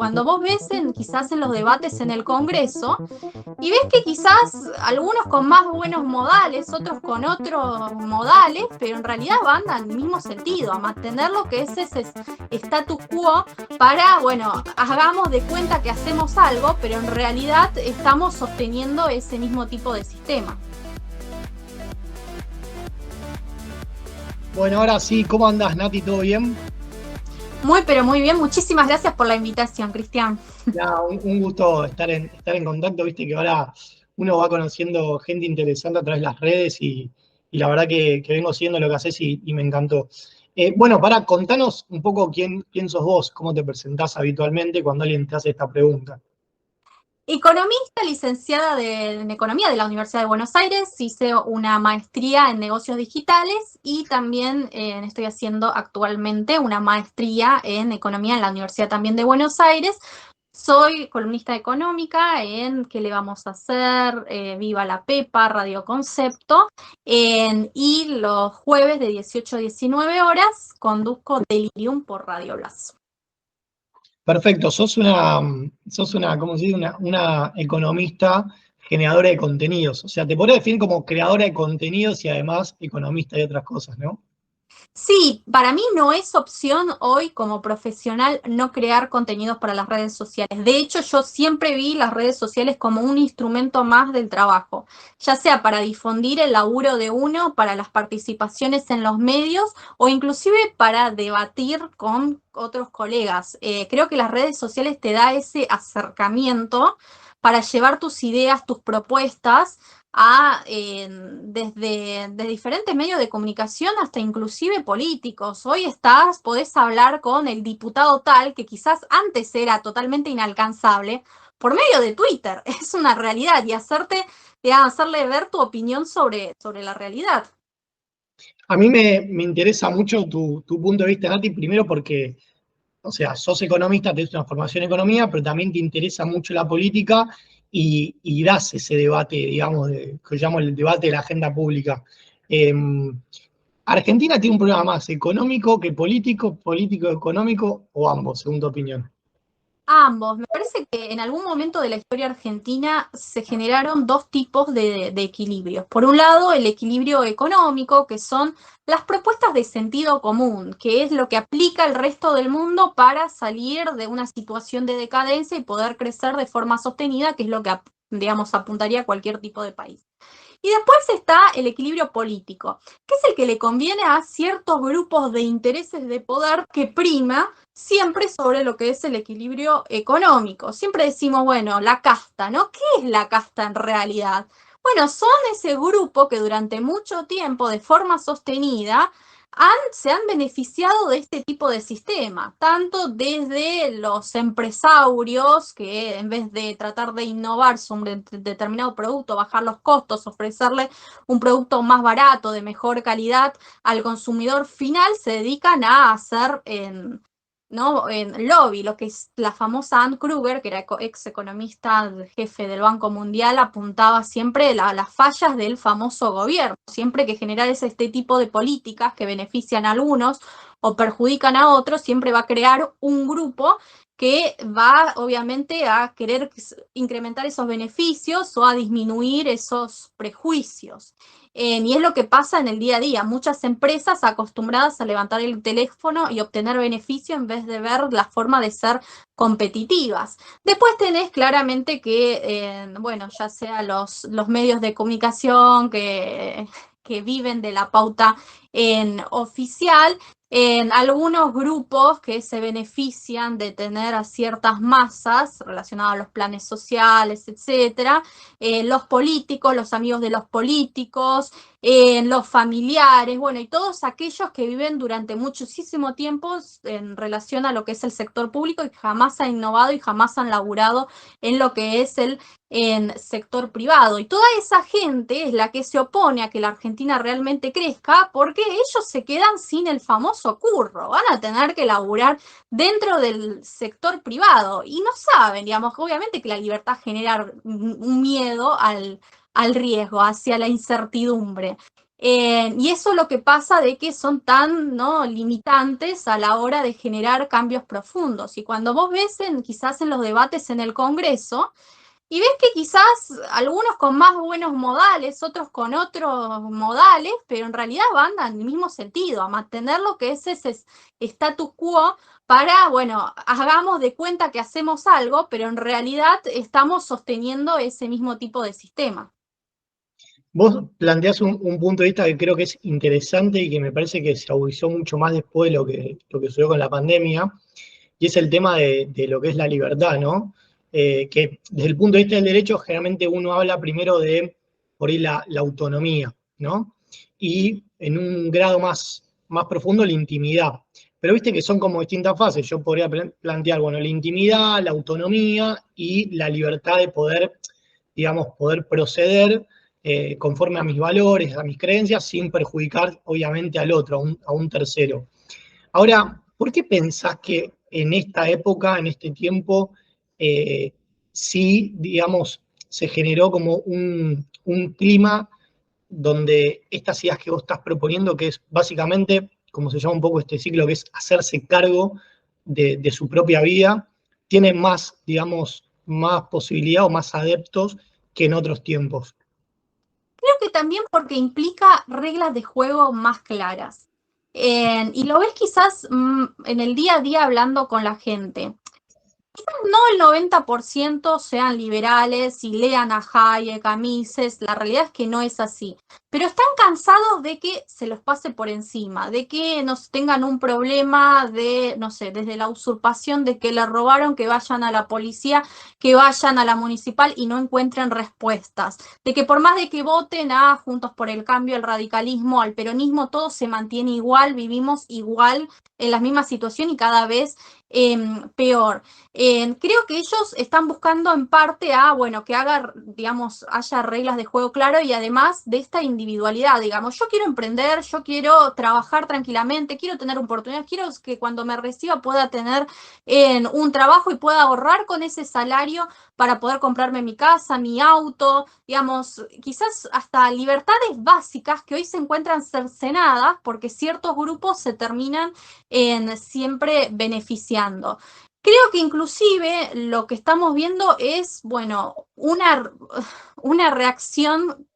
cuando vos ves quizás en los debates en el Congreso y ves que quizás algunos con más buenos modales, otros con otros modales, pero en realidad van al mismo sentido, a mantener lo que es ese status quo para, bueno, hagamos de cuenta que hacemos algo, pero en realidad estamos sosteniendo ese mismo tipo de sistema. Bueno, ahora sí, ¿cómo andás, Nati? ¿Todo bien? Muy, pero muy bien. Muchísimas gracias por la invitación, Cristian. Nada, un gusto estar en contacto, viste que ahora uno va conociendo gente interesante a través de las redes y la verdad que vengo siguiendo lo que haces y me encantó. Bueno, contanos un poco quién sos vos, cómo te presentás habitualmente cuando alguien te hace esta pregunta. Economista, licenciada en Economía de la Universidad de Buenos Aires, hice una maestría en negocios digitales y también estoy haciendo actualmente una maestría en Economía en la Universidad también de Buenos Aires. Soy columnista económica en ¿Qué le vamos a hacer? Viva la Pepa, Radio Concepto. Y los jueves de 18 a 19 horas conduzco Delirium por Radio Blas. Perfecto, sos una, ¿cómo se dice? Una economista generadora de contenidos. O sea, te podría definir como creadora de contenidos y además economista y otras cosas, ¿no? Sí, para mí no es opción hoy como profesional no crear contenidos para las redes sociales. De hecho, yo siempre vi las redes sociales como un instrumento más del trabajo, ya sea para difundir el laburo de uno, para las participaciones en los medios o inclusive para debatir con otros colegas. Creo que las redes sociales te da ese acercamiento para llevar tus ideas, tus propuestas desde diferentes medios de comunicación hasta inclusive políticos. Hoy podés hablar con el diputado tal que quizás antes era totalmente inalcanzable por medio de Twitter. Es una realidad y hacerle ver tu opinión sobre la realidad. A mí me interesa mucho tu punto de vista, Nati, primero porque, o sea, sos economista, tenés una formación en economía, pero también te interesa mucho la política y das ese debate, digamos, que yo llamo el debate de la agenda pública. Eh, Argentina tiene un problema más económico que político, político-económico, o ambos, según tu opinión. Ambos. Me parece que en algún momento de la historia argentina se generaron dos tipos de equilibrios. Por un lado, el equilibrio económico, que son las propuestas de sentido común, que es lo que aplica el resto del mundo para salir de una situación de decadencia y poder crecer de forma sostenida, que es lo que, digamos, apuntaría a cualquier tipo de país. Y después está el equilibrio político, que es el que le conviene a ciertos grupos de intereses de poder que prima siempre sobre lo que es el equilibrio económico. Siempre decimos, bueno, la casta, ¿no? ¿Qué es la casta en realidad? Bueno, son ese grupo que durante mucho tiempo, de forma sostenida, se han beneficiado de este tipo de sistema, tanto desde los empresarios que en vez de tratar de innovar sobre un determinado producto, bajar los costos, ofrecerle un producto más barato, de mejor calidad al consumidor final, se dedican a hacer ¿no? En lobby, lo que es la famosa Ann Kruger, que era ex economista jefe del Banco Mundial, apuntaba siempre las fallas del famoso gobierno, siempre que generar este tipo de políticas que benefician a algunos o perjudican a otros, siempre va a crear un grupo que va obviamente a querer incrementar esos beneficios o a disminuir esos prejuicios. Y es lo que pasa en el día a día. Muchas empresas acostumbradas a levantar el teléfono y obtener beneficio en vez de ver la forma de ser competitivas. Después tenés claramente que, bueno, ya sea los medios de comunicación que viven de la pauta oficial, en algunos grupos que se benefician de tener a ciertas masas relacionadas a los planes sociales, etcétera, los políticos, los amigos de los políticos, los familiares, bueno, y todos aquellos que viven durante muchísimo tiempo en relación a lo que es el sector público y que jamás han innovado y jamás han laburado en lo que es el sector privado. Y toda esa gente es la que se opone a que la Argentina realmente crezca porque ellos se quedan sin el famoso curro, van a tener que laburar dentro del sector privado y no saben, digamos, obviamente que la libertad genera un miedo al riesgo, hacia la incertidumbre. Y eso es lo que pasa de que son tan, ¿no?, limitantes a la hora de generar cambios profundos. Y cuando vos ves quizás en los debates en el Congreso, y ves que quizás algunos con más buenos modales, otros con otros modales, pero en realidad van al mismo sentido, a mantener lo que es ese status quo para, bueno, hagamos de cuenta que hacemos algo, pero en realidad estamos sosteniendo ese mismo tipo de sistema. Vos planteás un punto de vista que creo que es interesante y que me parece que se agudizó mucho más después de lo que sucedió con la pandemia, y es el tema de lo que es la libertad, ¿no? Que desde el punto de vista del derecho, generalmente uno habla primero de, por ahí, la autonomía, ¿no? Y en un grado más profundo, la intimidad. Pero viste que son como distintas fases. Yo podría plantear, bueno, la intimidad, la autonomía y la libertad de poder, digamos, poder proceder conforme a mis valores, a mis creencias, sin perjudicar, obviamente, al otro, a un tercero. Ahora, ¿por qué pensás que en esta época, en este tiempo, sí, digamos, se generó como un clima donde estas ideas que vos estás proponiendo, que es básicamente, como se llama un poco este ciclo, que es hacerse cargo de su propia vida, tienen más, digamos, más posibilidad o más adeptos que en otros tiempos? Creo que también porque implica reglas de juego más claras. Y lo ves quizás en el día a día hablando con la gente. No el 90% sean liberales y lean a Hayek, a Mises, la realidad es que no es así. Pero están cansados de que se los pase por encima, de que nos tengan un problema de, no sé, desde la usurpación, de que le robaron, que vayan a la policía, que vayan a la municipal y no encuentren respuestas. De que por más de que voten a Juntos por el Cambio, al radicalismo, al peronismo, todo se mantiene igual, vivimos igual en la misma situación y cada vez peor. Creo que ellos están buscando en parte a, bueno, que haga, digamos, haya reglas de juego claro y además de esta individualidad, digamos, yo quiero emprender, yo quiero trabajar tranquilamente, quiero tener oportunidades, quiero que cuando me reciba pueda tener un trabajo y pueda ahorrar con ese salario para poder comprarme mi casa, mi auto, digamos, quizás hasta libertades básicas que hoy se encuentran cercenadas porque ciertos grupos se terminan siempre beneficiando. Creo que inclusive lo que estamos viendo es, bueno, una reacción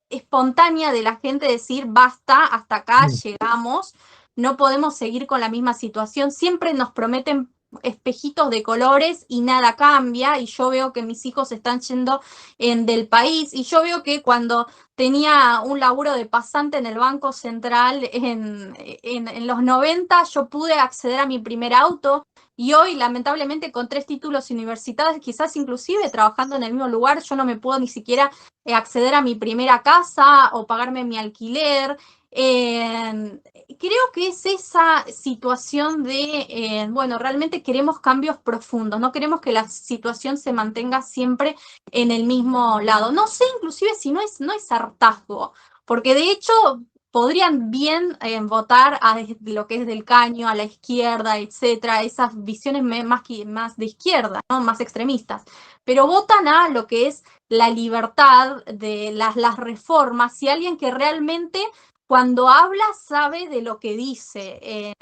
espontánea de la gente decir, basta, hasta acá llegamos, no podemos seguir con la misma situación, siempre nos prometen espejitos de colores y nada cambia, y yo veo que mis hijos están yendo del país, y yo veo que cuando tenía un laburo de pasante en el Banco Central en los 90, yo pude acceder a mi primer auto, y hoy, lamentablemente, con 3 títulos universitarios, quizás inclusive trabajando en el mismo lugar, yo no me puedo ni siquiera acceder a mi primera casa o pagarme mi alquiler. Creo que es esa situación de, bueno, realmente queremos cambios profundos, no queremos que la situación se mantenga siempre en el mismo lado. No sé inclusive si no es hartazgo, porque de hecho podrían bien votar a lo que es del caño, a la izquierda, etcétera, esas visiones más de izquierda, ¿no?, más extremistas, pero votan a lo que es la libertad de las reformas y alguien que realmente cuando habla sabe de lo que dice,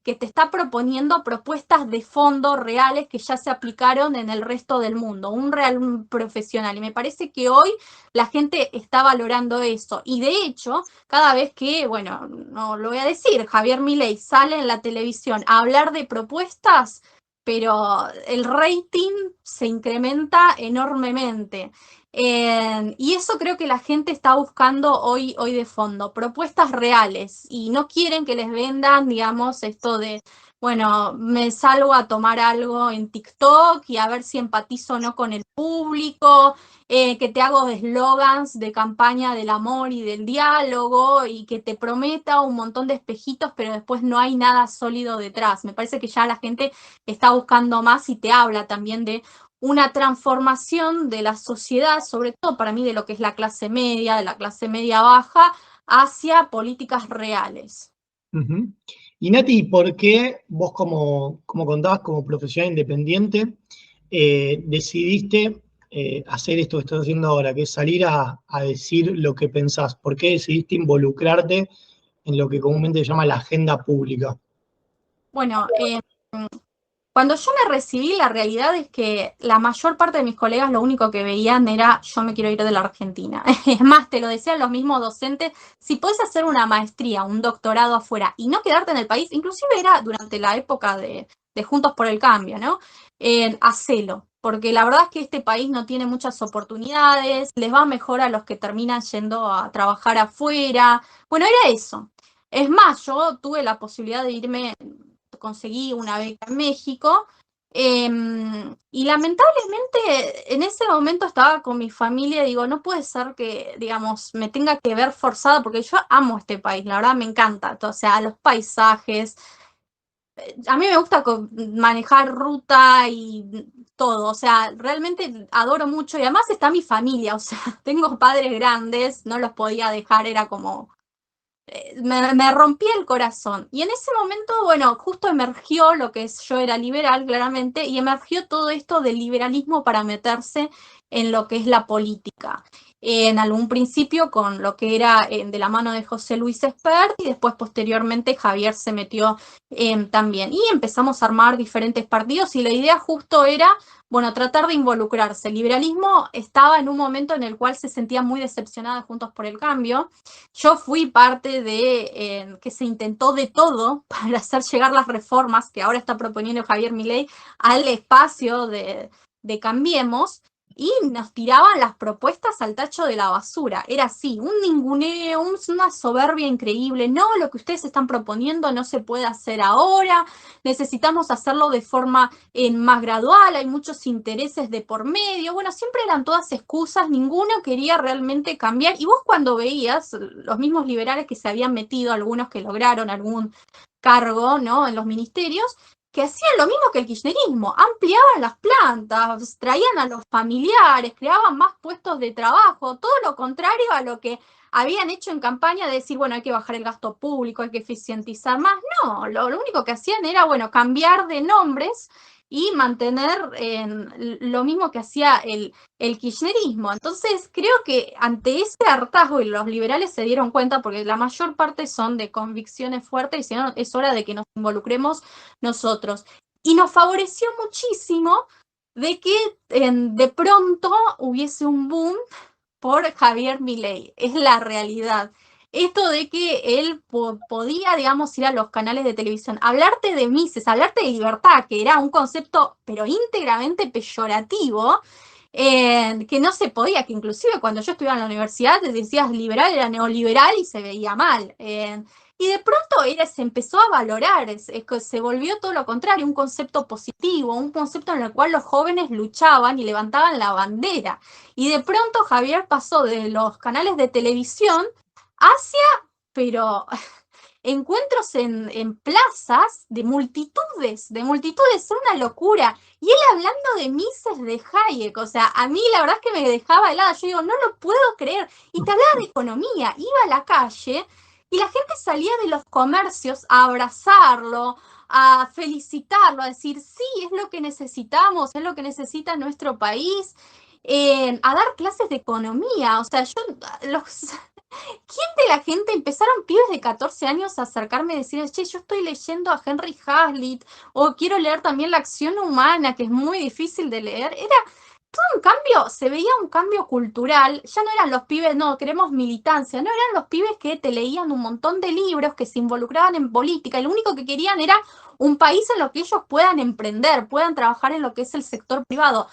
que te está proponiendo propuestas de fondo reales que ya se aplicaron en el resto del mundo, un real profesional. Y me parece que hoy la gente está valorando eso. Y de hecho, cada vez que, bueno, no lo voy a decir, Javier Milei sale en la televisión a hablar de propuestas, pero el rating se incrementa enormemente. Y eso creo que la gente está buscando hoy de fondo, propuestas reales, y no quieren que les vendan, digamos, esto de, bueno, me salgo a tomar algo en TikTok y a ver si empatizo o no con el público, que te hago eslogans de campaña del amor y del diálogo y que te prometa un montón de espejitos, pero después no hay nada sólido detrás. Me parece que ya la gente está buscando más y te habla también de una transformación de la sociedad, sobre todo para mí de lo que es la clase media, de la clase media baja, hacia políticas reales. Ujú. Y Nati, ¿por qué vos, como contabas, como profesional independiente, decidiste hacer esto que estás haciendo ahora, que es salir a decir lo que pensás? ¿Por qué decidiste involucrarte en lo que comúnmente se llama la agenda pública? Bueno, cuando yo me recibí, la realidad es que la mayor parte de mis colegas lo único que veían era yo me quiero ir de la Argentina. Es más, te lo decían los mismos docentes, si podés hacer una maestría, un doctorado afuera y no quedarte en el país, inclusive era durante la época de Juntos por el Cambio, ¿no? Hacelo, porque la verdad es que este país no tiene muchas oportunidades, les va mejor a los que terminan yendo a trabajar afuera. Bueno, era eso. Es más, yo tuve la posibilidad de irme, conseguí una beca en México, y lamentablemente en ese momento estaba con mi familia y digo, no puede ser que, digamos, me tenga que ver forzada, porque yo amo este país, la verdad me encanta, o sea, los paisajes, a mí me gusta manejar ruta y todo, o sea, realmente adoro mucho y además está mi familia, o sea, tengo padres grandes, no los podía dejar, era como me rompía el corazón. Y en ese momento, bueno, justo emergió lo que es, yo era liberal, claramente, y emergió todo esto del liberalismo para meterse en lo que es la política. En algún principio con lo que era de la mano de José Luis Espert y después posteriormente Javier se metió también. Y empezamos a armar diferentes partidos y la idea justo era, bueno, tratar de involucrarse. El liberalismo estaba en un momento en el cual se sentía muy decepcionada de Juntos por el Cambio. Yo fui parte de que se intentó de todo para hacer llegar las reformas que ahora está proponiendo Javier Milei al espacio de Cambiemos y nos tiraban las propuestas al tacho de la basura. Era así, un ninguneo, una soberbia increíble. No, lo que ustedes están proponiendo no se puede hacer ahora, necesitamos hacerlo de forma más gradual, hay muchos intereses de por medio. Bueno, siempre eran todas excusas, ninguno quería realmente cambiar. Y vos cuando veías los mismos liberales que se habían metido, algunos que lograron algún cargo, ¿no?, en los ministerios, que hacían lo mismo que el kirchnerismo, ampliaban las plantas, traían a los familiares, creaban más puestos de trabajo, todo lo contrario a lo que habían hecho en campaña de decir, bueno, hay que bajar el gasto público, hay que eficientizar más. No, lo único que hacían era, bueno, cambiar de nombres y mantener lo mismo que hacía el kirchnerismo. Entonces, creo que ante ese hartazgo, y los liberales se dieron cuenta, porque la mayor parte son de convicciones fuertes, y si no, es hora de que nos involucremos nosotros. Y nos favoreció muchísimo de que de pronto hubiese un boom por Javier Milei, es la realidad. Esto de que él podía, digamos, ir a los canales de televisión, hablarte de Mises, hablarte de libertad, que era un concepto, pero íntegramente peyorativo, que no se podía, que inclusive cuando yo estudiaba en la universidad decías liberal, era neoliberal y se veía mal. Y de pronto se empezó a valorar, se volvió todo lo contrario, un concepto positivo, un concepto en el cual los jóvenes luchaban y levantaban la bandera. Y de pronto Javier pasó de los canales de televisión hacia, pero encuentros en plazas de multitudes, es una locura. Y él hablando de Mises de Hayek, o sea, a mí la verdad es que me dejaba helada, yo digo, no lo puedo creer. Y te hablaba de economía, iba a la calle y la gente salía de los comercios a abrazarlo, a felicitarlo, a decir, sí, es lo que necesitamos, es lo que necesita nuestro país, a dar clases de economía. O sea, ¿quién de la gente? Empezaron pibes de 14 años a acercarme y decir, che, yo estoy leyendo a Henry Hazlitt, o quiero leer también La acción humana, que es muy difícil de leer. Era todo un cambio, se veía un cambio cultural. Ya no eran los pibes, no, queremos militancia, no eran los pibes que te leían un montón de libros, que se involucraban en política, y lo único que querían era un país en lo que ellos puedan emprender, puedan trabajar en lo que es el sector privado.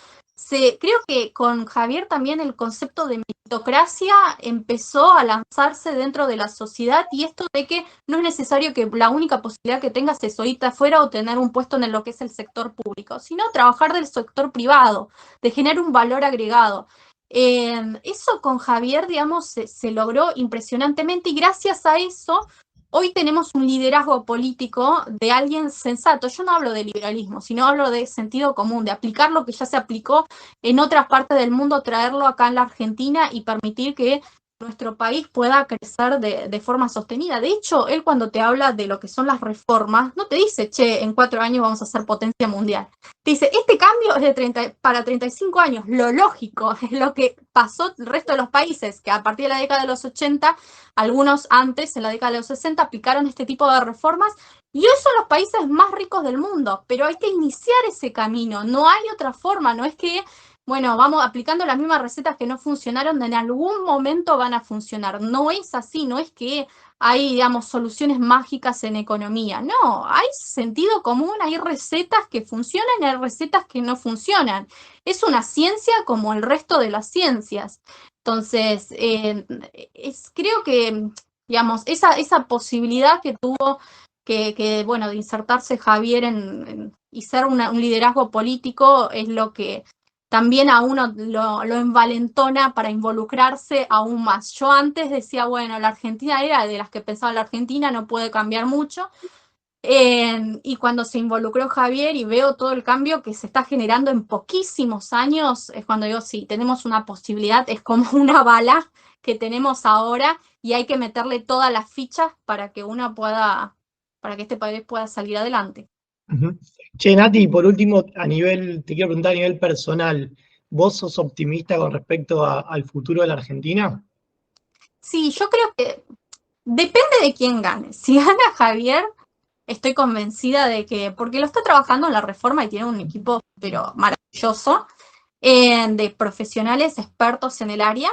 Creo que con Javier también el concepto de meritocracia empezó a lanzarse dentro de la sociedad, y esto de que no es necesario que la única posibilidad que tengas es o irte afuera o tener un puesto en lo que es el sector público, sino trabajar del sector privado, de generar un valor agregado. Eso con Javier, digamos, se logró impresionantemente, y gracias a eso hoy tenemos un liderazgo político de alguien sensato. Yo no hablo de liberalismo, sino hablo de sentido común, de aplicar lo que ya se aplicó en otras partes del mundo, traerlo acá en la Argentina y permitir que nuestro país pueda crecer de forma sostenida. De hecho, él cuando te habla de lo que son las reformas, no te dice, che, en 4 años vamos a ser potencia mundial. Te dice, este cambio es para 35 años, lo lógico, es lo que pasó el resto de los países, que a partir de la década de los 80, algunos antes, en la década de los 60, aplicaron este tipo de reformas, y hoy son los países más ricos del mundo, pero hay que iniciar ese camino, no hay otra forma, no es que bueno, vamos aplicando las mismas recetas que no funcionaron, en algún momento van a funcionar. No es así, no es que hay, digamos, soluciones mágicas en economía. No, hay sentido común, hay recetas que funcionan y hay recetas que no funcionan. Es una ciencia como el resto de las ciencias. Entonces, creo que, digamos, esa posibilidad que tuvo bueno, de insertarse Javier y ser un liderazgo político es lo que también a uno lo envalentona para involucrarse aún más. Yo antes decía, bueno, la Argentina era de las que pensaba la Argentina, no puede cambiar mucho. Y cuando se involucró Javier y veo todo el cambio que se está generando en poquísimos años, es cuando digo, sí, tenemos una posibilidad, es como una bala que tenemos ahora y hay que meterle todas las fichas para que para que este país pueda salir adelante. Che, Nati, por último, te quiero preguntar a nivel personal, ¿vos sos optimista con respecto al futuro de la Argentina? Sí, yo creo que depende de quién gane. Si gana Javier, estoy convencida de que, porque lo está trabajando en la reforma y tiene un equipo, pero maravilloso, de profesionales expertos en el área,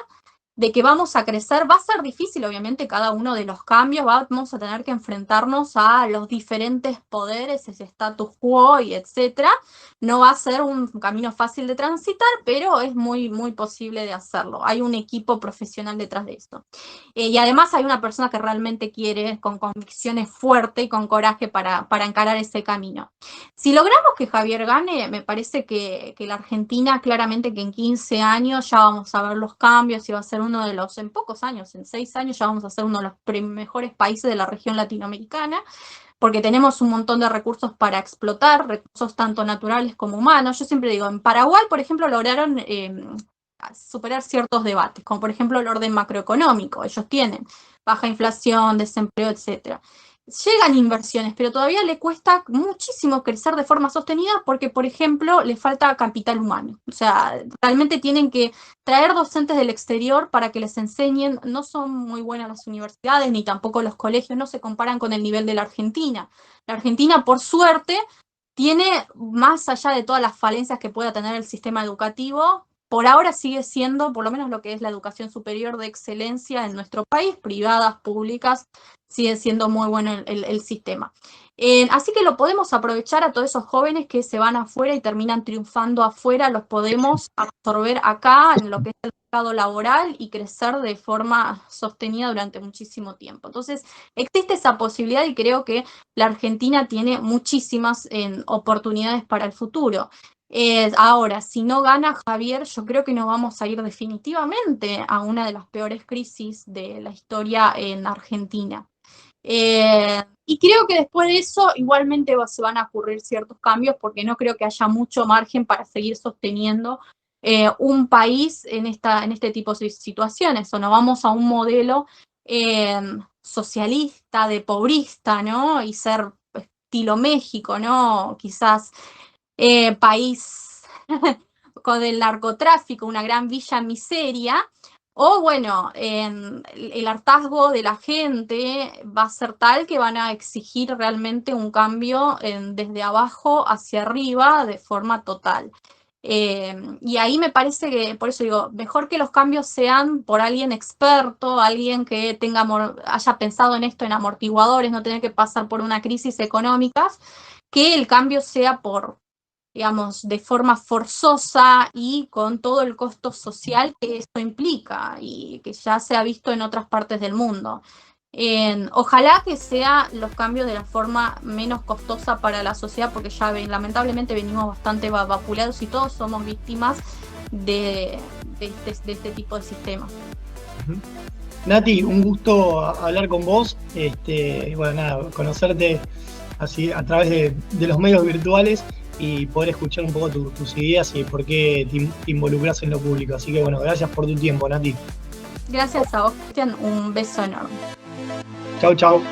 de que vamos a crecer. Va a ser difícil, obviamente, cada uno de los cambios, vamos a tener que enfrentarnos a los diferentes poderes, ese status quo y etcétera. No va a ser un camino fácil de transitar, pero es muy, muy posible de hacerlo. Hay un equipo profesional detrás de esto. Y además hay una persona que realmente quiere, con convicciones fuertes y con coraje para encarar ese camino. Si logramos que Javier gane, me parece que la Argentina, claramente que en 15 años ya vamos a ver los cambios y va a ser uno de los, en pocos años, en 6 años ya vamos a ser uno de los mejores países de la región latinoamericana, porque tenemos un montón de recursos para explotar, recursos tanto naturales como humanos. Yo siempre digo, en Paraguay, por ejemplo, lograron superar ciertos debates, como por ejemplo el orden macroeconómico. Ellos tienen baja inflación, desempleo, etcétera. Llegan inversiones, pero todavía le cuesta muchísimo crecer de forma sostenida porque, por ejemplo, le falta capital humano. O sea, realmente tienen que traer docentes del exterior para que les enseñen. No son muy buenas las universidades ni tampoco los colegios, no se comparan con el nivel de la Argentina. La Argentina, por suerte, tiene, más allá de todas las falencias que pueda tener el sistema educativo, por ahora sigue siendo, por lo menos lo que es la educación superior de excelencia en nuestro país, privadas, públicas, sigue siendo muy bueno el sistema. Así que lo podemos aprovechar a todos esos jóvenes que se van afuera y terminan triunfando afuera, los podemos absorber acá en lo que es el mercado laboral y crecer de forma sostenida durante muchísimo tiempo. Entonces, existe esa posibilidad y creo que la Argentina tiene muchísimas oportunidades para el futuro. Ahora, si no gana Javier, yo creo que nos vamos a ir definitivamente a una de las peores crisis de la historia en Argentina. Y creo que después de eso igualmente se van a ocurrir ciertos cambios porque no creo que haya mucho margen para seguir sosteniendo un país en este tipo de situaciones. O no vamos a un modelo socialista, de pobrista, ¿no? Y ser estilo México, ¿no? Quizás país con el narcotráfico, una gran villa miseria, o bueno, el hartazgo de la gente va a ser tal que van a exigir realmente un cambio desde abajo hacia arriba de forma total. Y ahí me parece que, por eso digo, mejor que los cambios sean por alguien experto, alguien que haya pensado en esto en amortiguadores, no tener que pasar por una crisis económica, que el cambio sea digamos, de forma forzosa y con todo el costo social que esto implica y que ya se ha visto en otras partes del mundo. Ojalá que sea los cambios de la forma menos costosa para la sociedad, porque ya lamentablemente venimos bastante vapuleados y todos somos víctimas de este tipo de sistemas. Nati, un gusto hablar con vos, bueno, nada, conocerte así a través de los medios virtuales y poder escuchar un poco tus ideas y por qué te involucras en lo público. Así que bueno, gracias por tu tiempo, Nati. Gracias a vos, Cristian. Un beso enorme. Chau, chau.